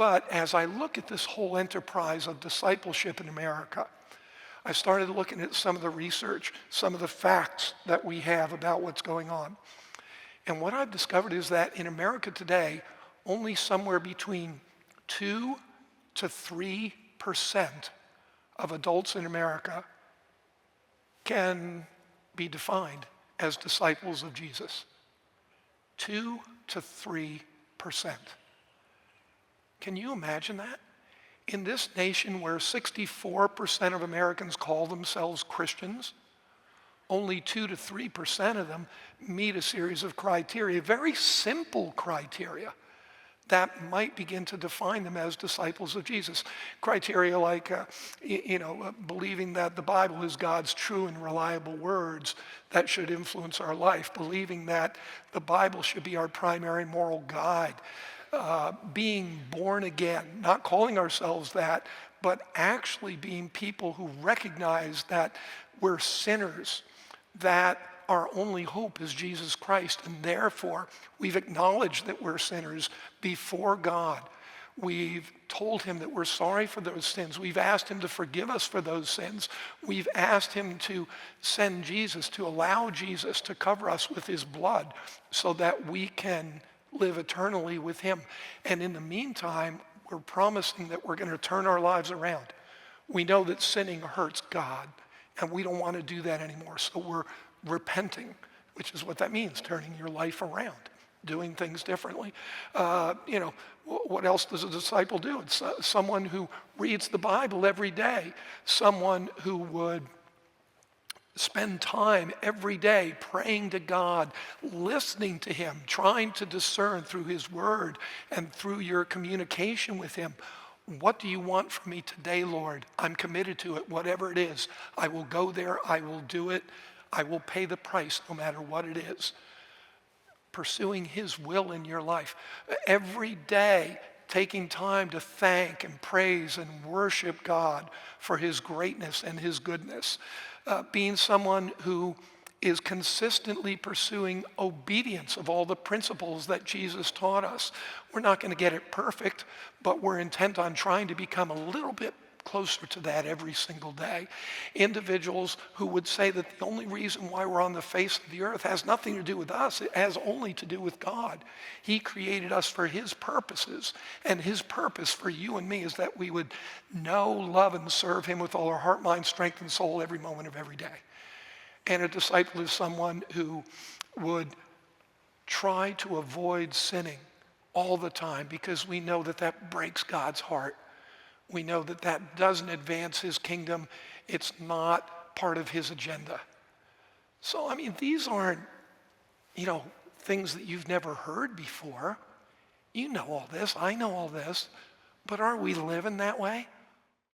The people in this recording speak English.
But as I look at this whole enterprise of discipleship in America, I started looking at some of the research, some of the facts that we have about what's going on. And what I've discovered is that in America today, only somewhere between 2 to 3% of adults in America can be defined as disciples of Jesus. 2 to 3%. Can you imagine that? In this nation where 64% of Americans call themselves Christians, only 2 to 3% of them meet a series of criteria, very simple criteria that might begin to define them as disciples of Jesus. Criteria like, believing that the Bible is God's true and reliable words that should influence our life, believing that the Bible should be our primary moral guide, being born again, not calling ourselves that, but actually being people who recognize that we're sinners, that our only hope is Jesus Christ, and therefore we've acknowledged that we're sinners before God. We've told him that we're sorry for those sins. We've asked him to forgive us for those sins. We've asked him to send Jesus, to allow Jesus to cover us with his blood so that we can live eternally with him. And in the meantime, we're promising that we're going to turn our lives around. We know that sinning hurts God, and we don't want to do that anymore. So we're repenting, which is what that means, turning your life around, doing things differently. What else does a disciple do? It's someone who reads the Bible every day, someone who would spend time every day praying to God, listening to him, trying to discern through his word and through your communication with him. What do you want from me today, Lord? I'm committed to it, whatever it is. I will go there, I will do it, I will pay the price no matter what it is. Pursuing his will in your life. Every day, taking time to thank and praise and worship God for his greatness and his goodness. Being someone who is consistently pursuing obedience of all the principles that Jesus taught us. We're not going to get it perfect, but we're intent on trying to become a little bit closer to that every single day. Individuals who would say that the only reason why we're on the face of the earth has nothing to do with us, it has only to do with God. He created us for his purposes, and his purpose for you and me is that we would know, love, and serve him with all our heart, mind, strength, and soul every moment of every day. And a disciple is someone who would try to avoid sinning all the time because we know that that breaks God's heart. We know that that doesn't advance his kingdom. It's not part of his agenda. So, these aren't, things that you've never heard before. You know all this. I know all this. But are we living that way?